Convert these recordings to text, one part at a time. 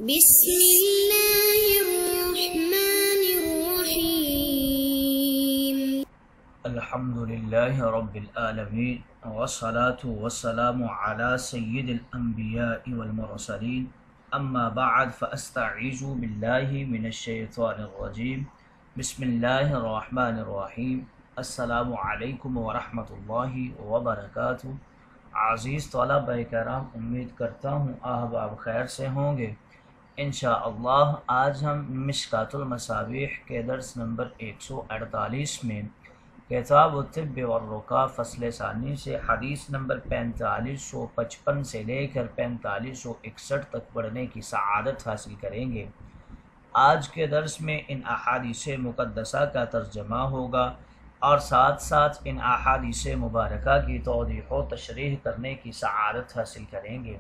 بسم الله الرحمن الرحيم. الحمد لله رب العالمين والصلاة والسلام على سيد الأنبياء والمرسلين أما بعد فأستعيذ بالله من الشيطان الرجيم بسم الله الرحمن الرحيم السلام علیکم ورحمۃ اللہ وبرکاتہ۔ عزیز طلبہ کرام، امید کرتا ہوں احباب خیر سے ہوں گے۔ انشاءاللہ آج ہم مشکات المصابیح کے درس نمبر 148 میں کتاب الطب والرقیہ فصل ثانی سے حدیث نمبر 4555 سے لے کر 4561 تک پڑھنے کی سعادت حاصل کریں گے۔ آج کے درس میں ان احادیث مقدسہ کا ترجمہ ہوگا اور ساتھ ساتھ ان احادیث مبارکہ کی توضیح و تشریح کرنے کی سعادت حاصل کریں گے۔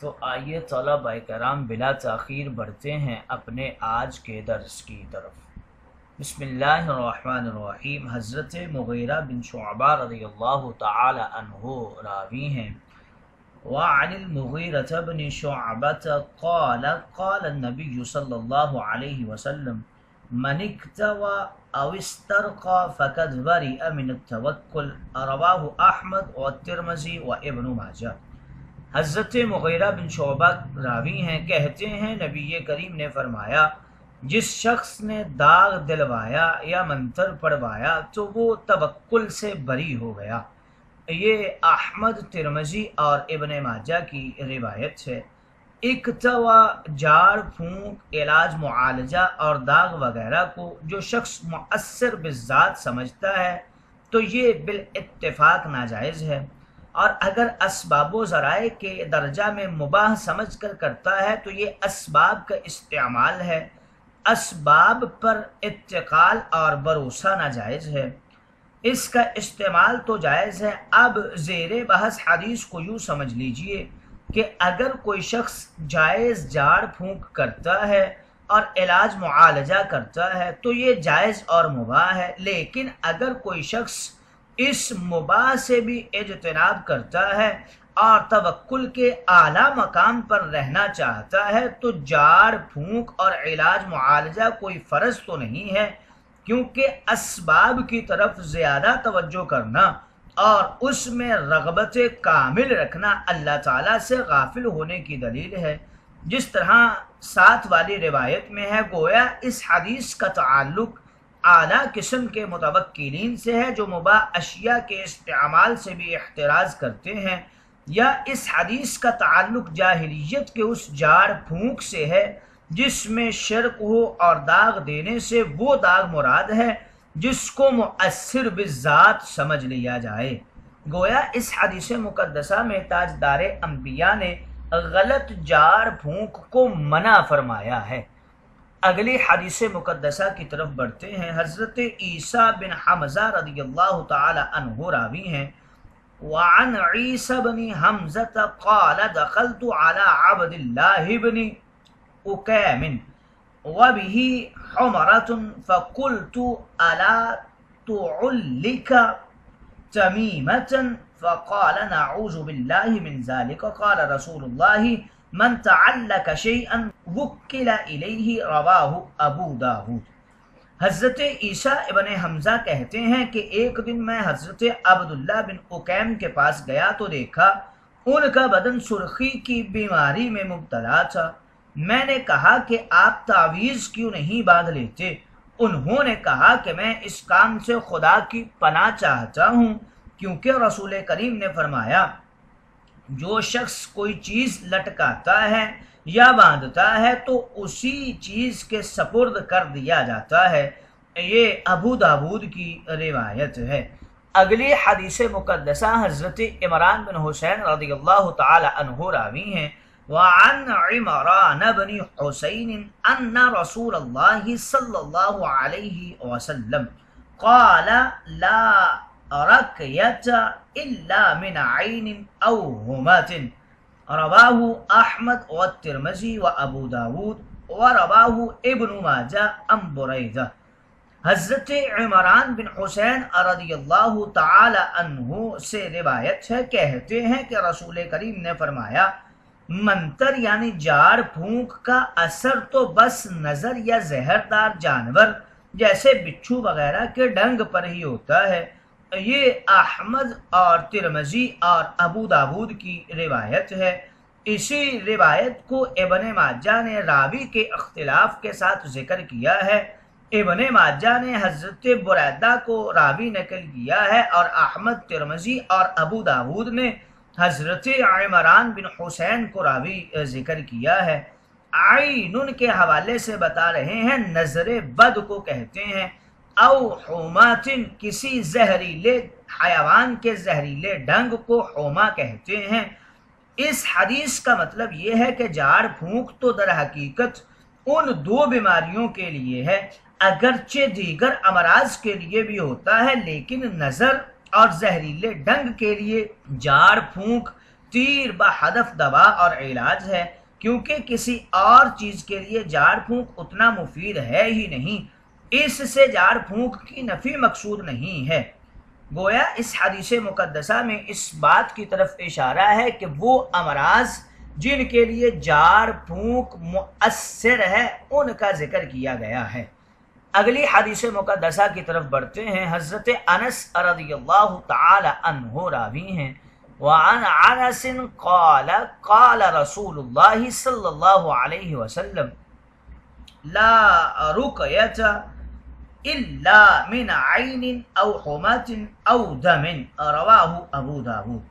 تو آئیے طلبہ کرام بلا تاخیر بڑھتے ہیں اپنے آج کے درس کی طرف۔ بسم اللہ الرحمن الرحیم۔ حضرت مغیرہ بن شعبہ رضی اللہ تعالی عنہ راوی ہیں۔ وعن المغیرة بن شعبة قال قال النبي صلی اللہ علیہ وسلم من اکتوى او استرقى فقد برئ من التوکل، رواہ احمد والترمذی وابن ماجہ۔ حضرت مغیرہ بن شعبہ راوی ہیں، کہتے ہیں نبی کریم نے فرمایا جس شخص نے داغ دلوایا یا منتر پڑوایا تو وہ توکل سے بری ہو گیا۔ یہ احمد، ترمذی اور ابن ماجہ کی روایت ہے۔ اکتوا جاڑ پھونک، علاج، معالجہ اور داغ وغیرہ کو جو شخص مؤثر بالذات سمجھتا ہے تو یہ بالاتفاق ناجائز ہے، اور اگر اسباب و ذرائع کے درجہ میں مباح سمجھ کر کرتا ہے تو یہ اسباب کا استعمال ہے۔ اسباب پر اتقال اور بھروسہ ناجائز ہے، اس کا استعمال تو جائز ہے۔ اب زیر بحث حدیث کو یوں سمجھ لیجئے کہ اگر کوئی شخص جائز جاڑ پھونک کرتا ہے اور علاج معالجہ کرتا ہے تو یہ جائز اور مباح ہے، لیکن اگر کوئی شخص اس مباح سے بھی اجتناب کرتا ہے اور توکل کے اعلیٰ مقام پر رہنا چاہتا ہے تو جاڑ پھونک اور علاج معالجہ کوئی فرض تو نہیں ہے، کیونکہ اسباب کی طرف زیادہ توجہ کرنا اور اس میں رغبت کامل رکھنا اللہ تعالیٰ سے غافل ہونے کی دلیل ہے۔ جس طرح ساتھ والی روایت میں ہے، گویا اس حدیث کا تعلق اعلیٰ قسم کے متوکلین سے ہے جو مباح اشیاء کے استعمال سے بھی احتراز کرتے ہیں، یا اس حدیث کا تعلق جاہلیت کے اس جاڑ پھونک سے ہے جس میں شرک ہو اور داغ دینے سے وہ داغ مراد ہے جس کو مؤثر بالذات سمجھ لیا جائے۔ گویا اس حدیث مقدسہ میں تاجدار انبیاء نے غلط جاڑ پھونک کو منع فرمایا ہے۔ اگلی حدیث مقدسہ کی طرف بڑھتے ہیں۔ حضرت عیسیٰ بن حمزہ رضی اللہ تعالی عنہ راوی ہیں۔ وعن عیسیٰ بن حمزہ قال دخلت على عبد اللہ بن اکیم وبه حمرة فقلت ألا تعلك تميمة فقال نعوذ بالله من ذلك قال رسول الله من تعلق شيئا وكل إليه رواه ابو داود۔ حضرت عیسیٰ ابن حمزہ کہتے ہیں کہ ایک دن میں حضرت عبداللہ بن اکیم کے پاس گیا تو دیکھا ان کا بدن سرخی کی بیماری میں مبتلا تھا۔ میں نے کہا کہ آپ تعویذ کیوں نہیں باندھ لیتے؟ انہوں نے کہا کہ میں اس کام سے خدا کی پناہ چاہتا ہوں، کیونکہ رسول کریم نے فرمایا جو شخص کوئی چیز لٹکاتا ہے یا باندھتا ہے تو اسی چیز کے سپرد کر دیا جاتا ہے۔ یہ ابو داود کی روایت ہے۔ اگلی حدیث مقدسہ حضرت عمران بن حسین رضی اللہ تعالی عنہ راوی ہیں۔ وعن عمران بن حسین ان رسول اللہ صلی اللہ علیہ وسلم قال لا رقیۃ الا من عین او ہمۃ، رواہ احمد والترمذی وابو داود ورواہ ابن ماجہ عن بریدہ۔ حضرت عمران بن حسین رضی اللہ تعالی عنہ سے روایت ہے، کہتے ہیں کہ رسول کریم نے فرمایا منتر یعنی جاڑ پھونک کا اثر تو بس نظر یا زہردار جانور جیسے بچھو وغیرہ کے ڈنگ پر ہی ہوتا ہے۔ یہ احمد اور ترمذی اور ابو داود کی روایت ہے۔ اسی روایت کو ابن ماجہ نے راوی کے اختلاف کے ساتھ ذکر کیا ہے۔ ابن ماجہ نے حضرت بریدہ کو راوی نقل کیا ہے اور احمد، ترمذی اور ابو داود نے حضرت عمران بن حسین کو راوی ذکر کیا ہے۔ عین کے حوالے سے بتا رہے ہیں نظر بد کو کہتے ہیں، او حمات کسی زہریلے حیوان کے زہریلے ڈنگ کو حما کہتے ہیں۔ اس حدیث کا مطلب یہ ہے کہ جاڑ پھونک تو در حقیقت ان دو بیماریوں کے لیے ہے، اگرچہ دیگر امراض کے لیے بھی ہوتا ہے، لیکن نظر اور زہریلے ڈنگ کے لیے جاڑ پھونک تیر بہدف دوا اور علاج ہے، کیونکہ کسی اور چیز کے لیے جاڑ پھونک اتنا مفید ہے ہی نہیں، اس سے جاڑ پھونک کی نفی مقصود نہیں ہے۔ گویا اس حدیث مقدسہ میں اس بات کی طرف اشارہ ہے کہ وہ امراض جن کے لیے جاڑ پھونک مؤثر ہے ان کا ذکر کیا گیا ہے۔ اگلی حدیث مقدسہ کی طرف بڑھتے ہیں۔ حضرت انس رضی اللہ تعالی عنہ راوی ہیں، وعن انس قال قال رسول اللہ صلی اللہ علیہ وسلم لا رقیۃ الا من عین او حمات او دم، رواہ ابو داود۔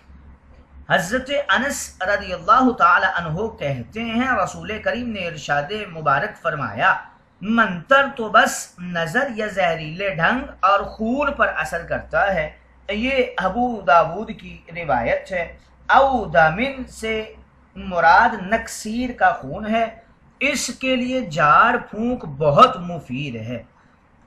حضرت انس رضی اللہ تعالی عنہ کہتے ہیں رسول کریم نے ارشاد مبارک فرمایا، منتر تو بس نظر یا زہریلے ڈھنگ اور خون پر اثر کرتا ہے۔ یہ ابو داود کی روایت ہے۔ او دامن سے مراد نکسیر کا خون ہے، اس کے لیے جاڑ پھونک بہت مفید ہے۔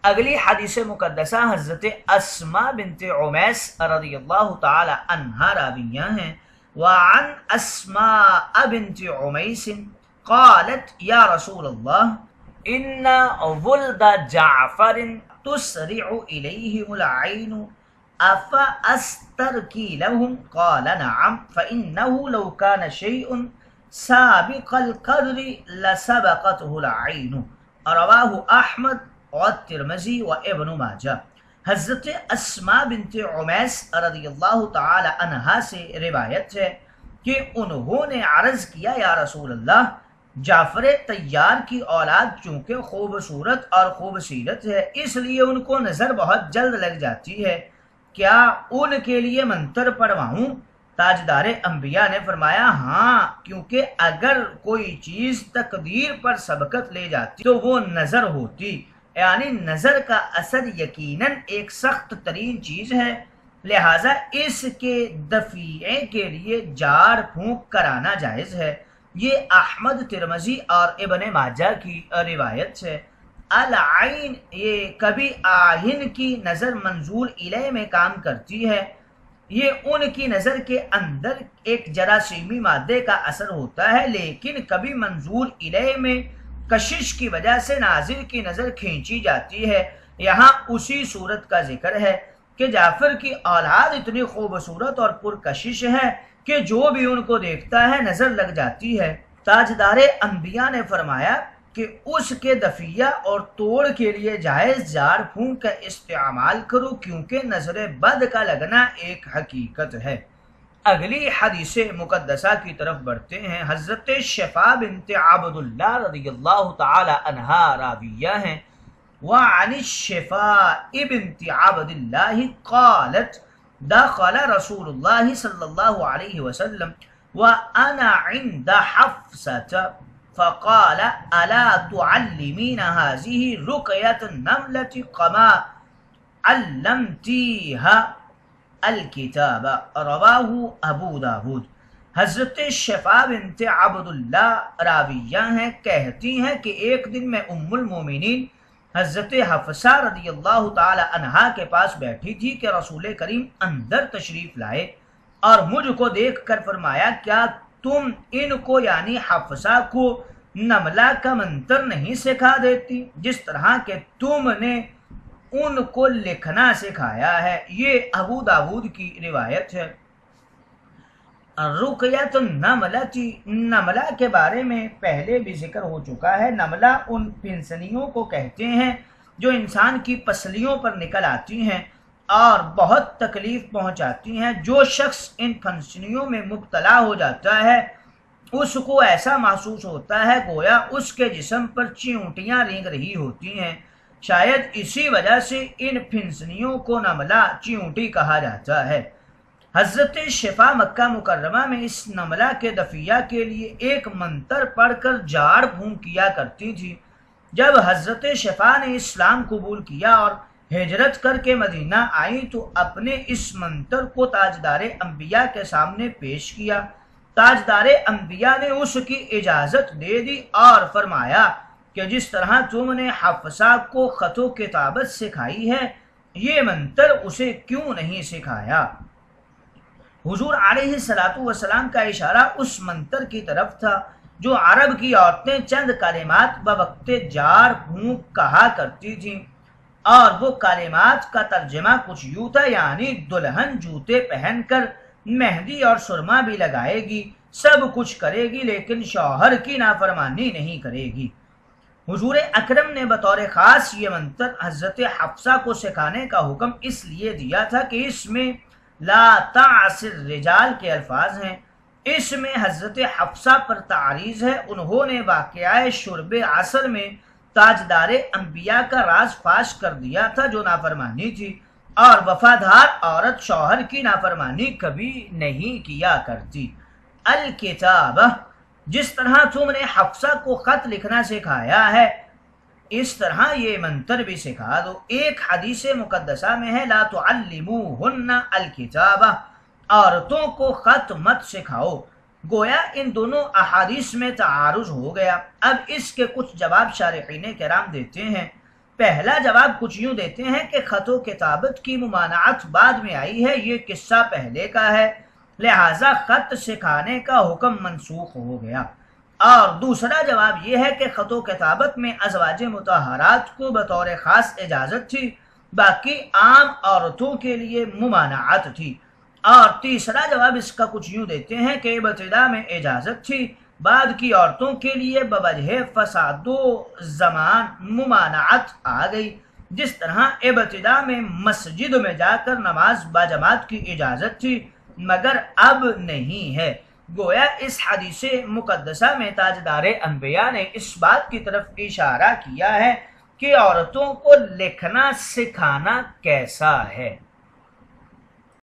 اگلی حدیث مقدسہ حضرت اسماء بنت عمیس رضی اللہ تعالی عنہا راویہ ہیں، وعن اسماء بنت عمیس قالت یا رسول اللہ ان ولد جعفر تسرع الیہم العین افاسترکی لهم قال نعم فانه لو كان شيء سابق القدر لسبقته العین، رواہ احمد والترمذی و ابن ماجہ۔ حضرت اسماء بنت عمیس رضی اللہ تعالی عنہا سے روایت ہے کہ انہوں نے عرض کیا یا رسول اللہ، جعفر طیار کی اولاد چونکہ خوبصورت اور خوبصیرت ہے اس لیے ان کو نظر بہت جلد لگ جاتی ہے، کیا ان کے لیے منتر پڑھواؤں؟ تاجدار انبیاء نے فرمایا ہاں، کیونکہ اگر کوئی چیز تقدیر پر سبقت لے جاتی تو وہ نظر ہوتی، یعنی نظر کا اثر یقیناً ایک سخت ترین چیز ہے، لہٰذا اس کے دفیع کے لیے جاڑ پھونک کرانا جائز ہے۔ یہ احمد، ترمذی اور ابن ماجہ کی روایت ہے۔ العین یہ کبھی آہن کی نظر منظور الیہ میں کام کرتی ہے، یہ ان کی نظر کے اندر ایک جراثیمی مادے کا اثر ہوتا ہے، لیکن کبھی منظور الیہ میں کشش کی وجہ سے ناظر کی نظر کھینچی جاتی ہے۔ یہاں اسی صورت کا ذکر ہے کہ جعفر کی اولاد اتنی خوبصورت اور پرکشش ہے کہ جو بھی ان کو دیکھتا ہے نظر لگ جاتی ہے۔ تاجدار انبیاء نے فرمایا کہ اس کے دفیہ اور توڑ کے لیے جائز جاڑ پھونک کا استعمال کرو، کیونکہ نظر بد کا لگنا ایک حقیقت ہے۔ اگلی حدیث مقدسہ کی طرف بڑھتے ہیں۔ حضرت شفا بنت عبداللہ رضی اللہ تعالی عنہا راویہ ہیں، وعن الشفاء بنت عبداللہ قالت دخل رسول اللہ صلی اللہ علیہ وسلم وانا عند حفصة فقال الا تعلمین هذه رقیة النملة كما علمتیها الکتاب، رواہ ابو داود۔ حضرت شفا بنت عبداللہ راویہ ہیں، کہتی ہیں کہ ایک دن میں ام المومنین حضرت حفصہ رضی اللہ تعالی عنہا کے پاس بیٹھی تھی کہ رسول کریم اندر تشریف لائے اور مجھ کو دیکھ کر فرمایا کیا تم ان کو یعنی حفصہ کو نملہ کا منتر نہیں سکھا دیتی جس طرح کہ تم نے ان کو لکھنا سکھایا ہے۔ یہ ابو داود کی روایت ہے۔ رقیت النملتی، نملہ کے بارے میں پہلے بھی ذکر ہو چکا ہے۔ نملہ ان پھنسنیوں کو کہتے ہیں جو انسان کی پسلیوں پر نکل آتی ہیں اور بہت تکلیف پہنچاتی ہیں۔ جو شخص ان پھنسنیوں میں مبتلا ہو جاتا ہے اس کو ایسا محسوس ہوتا ہے گویا اس کے جسم پر چیونٹیاں رینگ رہی ہوتی ہیں۔ شاید اسی وجہ سے ان پھنسنیوں کو نملہ چیونٹی کہا جاتا ہے۔ حضرت شفا مکہ مکرمہ میں اس نملہ کے دفیہ کے لیے ایک منتر پڑھ کر جھاڑ پھونک کیا کرتی تھی۔ جب حضرت شفا نے اسلام قبول کیا اور ہجرت کر کے مدینہ آئی تو اپنے اس منتر کو تاجدار انبیاء کے سامنے پیش کیا۔ تاجدار انبیاء نے اس کی اجازت دے دی اور فرمایا کہ جس طرح تم نے حفصہ کو خط و کتابت سکھائی ہے یہ منتر اسے کیوں نہیں سکھایا؟ حضور علیہ السلام کا اشارہ اس منتر کی طرف تھا جو عرب کی عورتیں چند کلمات بوقت جھاڑ پھونک کہا کرتی تھیں، اور وہ کلمات کا ترجمہ کچھ یوں تھا، یعنی دلہن جوتے پہن کر مہندی اور سرما بھی لگائے گی، سب کچھ کرے گی، لیکن شوہر کی نافرمانی نہیں کرے گی۔ حضور اکرم نے بطور خاص یہ منتر حضرت حفصہ کو سکھانے کا حکم اس لیے دیا تھا کہ اس میں لا تعص الرجال کے الفاظ ہیں۔ اس میں حضرت حفصہ پر تعریض ہے۔ انہوں نے واقعہ شرب عسل میں تاجدار انبیاء کا راز فاش کر دیا تھا جو نافرمانی تھی، اور وفادار عورت شوہر کی نافرمانی کبھی نہیں کیا کرتی۔ الکتابہ، جس طرح تم نے حفصہ کو خط لکھنا سکھایا ہے اس طرح یہ منتر بھی سکھا دو۔ ایک حدیث مقدسہ میں ہے لا تعلموہن الکتابہ، عورتوں کو خط مت سکھاؤ۔ گویا ان دونوں احادیث میں تعارض ہو گیا۔ اب اس کے کچھ جواب شارحین کرام دیتے ہیں۔ پہلا جواب کچھ یوں دیتے ہیں کہ خط و کتابت کی ممانعت بعد میں آئی ہے، یہ قصہ پہلے کا ہے، لہٰذا خط سکھانے کا حکم منسوخ ہو گیا۔ اور دوسرا جواب یہ ہے کہ خط و کتابت میں ازواج مطہرات کو بطور خاص اجازت تھی، باقی عام عورتوں کے لیے ممانعت تھی۔ اور تیسرا جواب اس کا کچھ یوں دیتے ہیں کہ ابتدا میں اجازت تھی، بعد کی عورتوں کے لیے بوجہ فساد و زمان ممانعت آ گئی۔ جس طرح ابتدا میں مسجد میں جا کر نماز باجماعت کی اجازت تھی مگر اب نہیں ہے۔ گویا اس حدیث مقدسہ میں تاجدار انبیاء نے اس بات کی طرف اشارہ کیا ہے کہ عورتوں کو لکھنا سکھانا کیسا ہے۔